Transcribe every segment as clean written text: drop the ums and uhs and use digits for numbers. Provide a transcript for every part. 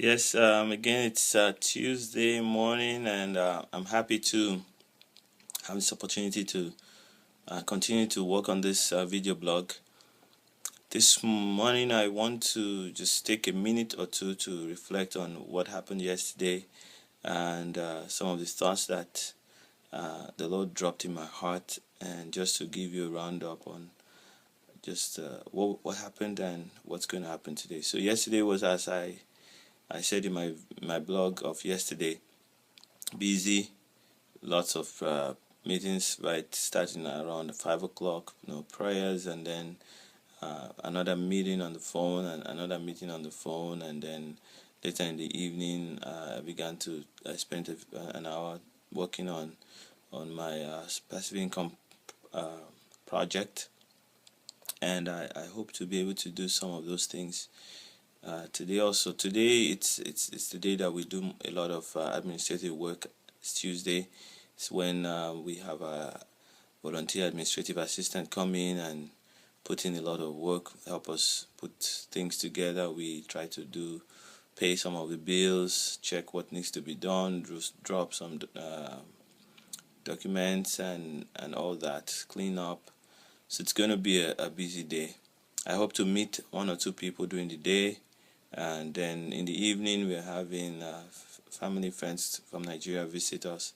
Yes, again, it's Tuesday morning, and I'm happy to have this opportunity to continue to work on this video blog. This morning, I want to just take a minute or two to reflect on what happened yesterday and some of the thoughts that the Lord dropped in my heart, and just to give you a roundup on just what happened and what's going to happen today. So yesterday was, as I said in my blog of yesterday, busy, lots of meetings, right, starting around 5 o'clock, prayers, and then another meeting on the phone, and another meeting on the phone, and then later in the evening, I began to spend an hour working on my passive income project, and I hope to be able to do some of those things today. It's the day that we do a lot of administrative work. It's Tuesday. It's when we have a volunteer administrative assistant come in and put in a lot of work, help us put things together. We try to pay some of the bills, check what needs to be done, drop some documents and all that, clean up. So it's going to be a busy day. I hope to meet one or two people during the day, and then in the evening we're having family friends from Nigeria visit us,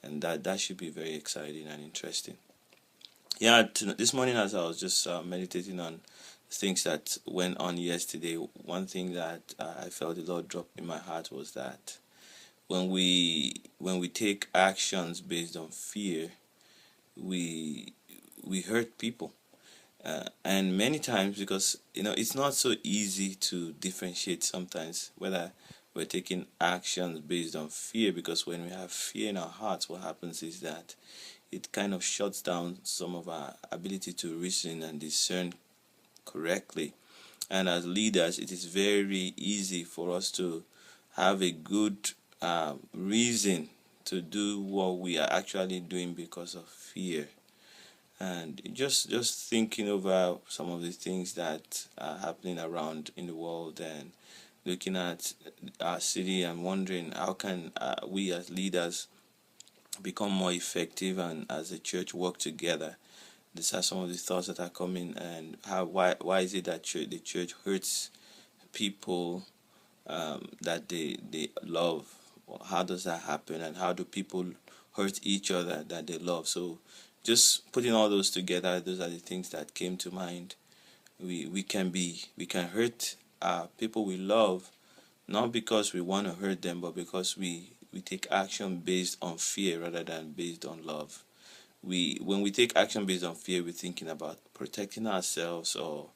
and that should be very exciting and interesting. This morning, as I was just meditating on things that went on yesterday, one thing that I felt the Lord dropped in my heart was that when we take actions based on fear, we hurt people. And many times, because it's not so easy to differentiate sometimes whether we're taking actions based on fear, because when we have fear in our hearts, what happens is that it kind of shuts down some of our ability to reason and discern correctly. And as leaders, it is very easy for us to have a good reason to do what we are actually doing because of fear. And just thinking over some of the things that are happening around in the world, and looking at our city and wondering how can we as leaders become more effective, and as a church work together. These are some of the thoughts that are coming, and why is it that the church hurts people that they love? How does that happen, and how do people hurt each other that they love? So just putting all those together, those are the things that came to mind. We can hurt people we love, not because we want to hurt them, but because we take action based on fear rather than based on love. When we take action based on fear, we're thinking about protecting ourselves, or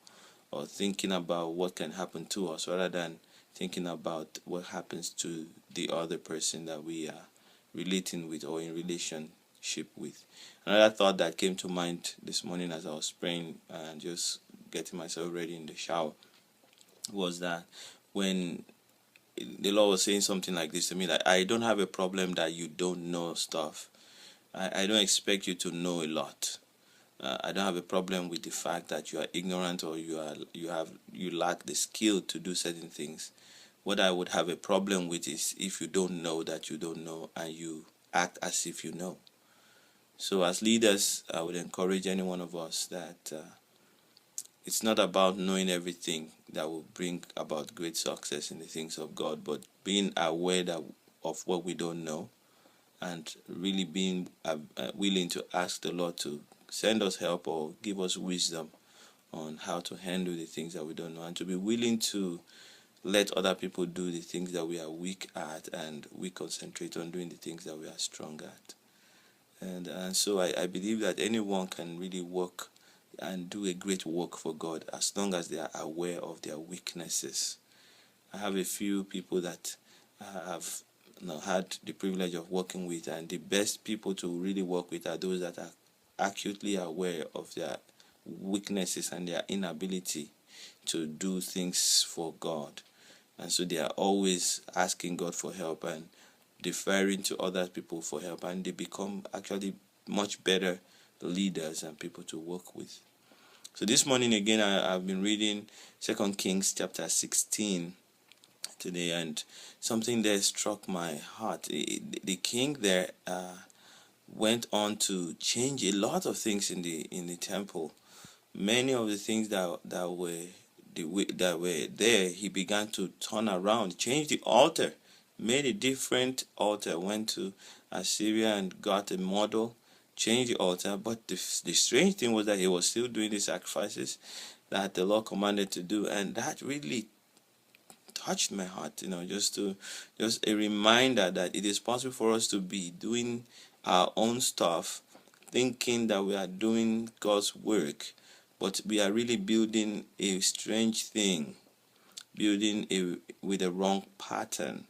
thinking about what can happen to us, rather than thinking about what happens to the other person that we are relating with or in relationship with. Another thought that came to mind this morning as I was praying and just getting myself ready in the shower was that when the Lord was saying something like this to me, like, I don't have a problem that you don't know stuff. I don't expect you to know a lot. I don't have a problem with the fact that you are ignorant, or you lack the skill to do certain things. What I would have a problem with is if you don't know that you don't know, and you act as if you know. So as leaders, I would encourage any one of us that it's not about knowing everything that will bring about great success in the things of God, but being aware of what we don't know, and really being willing to ask the Lord to send us help or give us wisdom on how to handle the things that we don't know, and to be willing to let other people do the things that we are weak at, and we concentrate on doing the things that we are strong at. And so I believe that anyone can really work and do a great work for God, as long as they are aware of their weaknesses. I have a few people that have had the privilege of working with, and the best people to really work with are those that are acutely aware of their weaknesses and their inability to do things for God. And so they are always asking God for help and deferring to other people for help, and they become actually much better leaders and people to work with. So this morning again, I've been reading 2 Kings chapter 16, today, and something there struck my heart. The king there went on to change a lot of things in the temple. Many of the things that were there, he began to turn around, change the altar, made a different altar, went to Assyria and got a model, changed the altar. But the strange thing was that he was still doing the sacrifices that the Lord commanded to do, and that really touched my heart. Just a reminder that it is possible for us to be doing our own stuff, thinking that we are doing God's work, but we are really building a strange thing, building with a wrong pattern.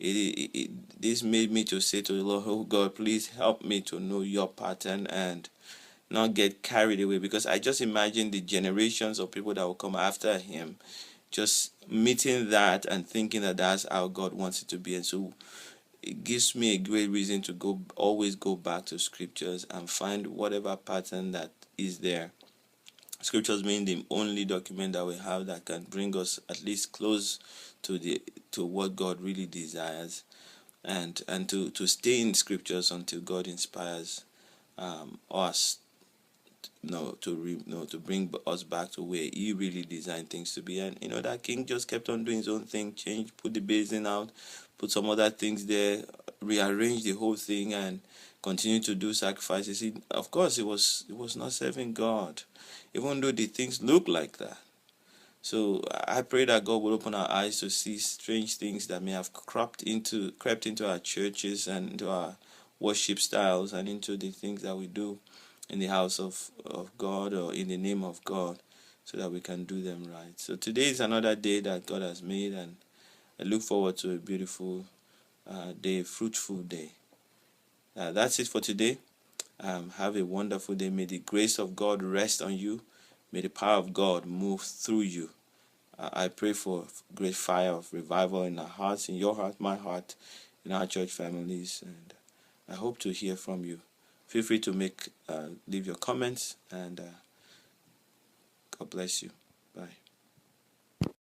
This made me to say to the Lord, oh God, please help me to know your pattern and not get carried away, because I just imagine the generations of people that will come after him just meeting that and thinking that that's how God wants it to be. And so it gives me a great reason to always go back to scriptures and find whatever pattern that is there. Scriptures being the only document that we have that can bring us at least close to what God really desires, and to stay in scriptures until God inspires us to bring us back to where he really designed things to be. And that king just kept on doing his own thing, changed, put the basin out, put some other things there, rearranged the whole thing, and continued to do sacrifices. Of course, it was not serving God, even though the things look like that. So I pray that God will open our eyes to see strange things that may have crept into our churches and into our worship styles and into the things that we do in the house of God or in the name of God, so that we can do them right. So today is another day that God has made, and I look forward to a beautiful day, fruitful day. That's it for today. Have a wonderful day. May the grace of God rest on you. May the power of God move through you. I pray for great fire of revival in our hearts, in your heart, my heart, in our church families, and I hope to hear from you. Feel free to leave your comments, and God bless you. Bye.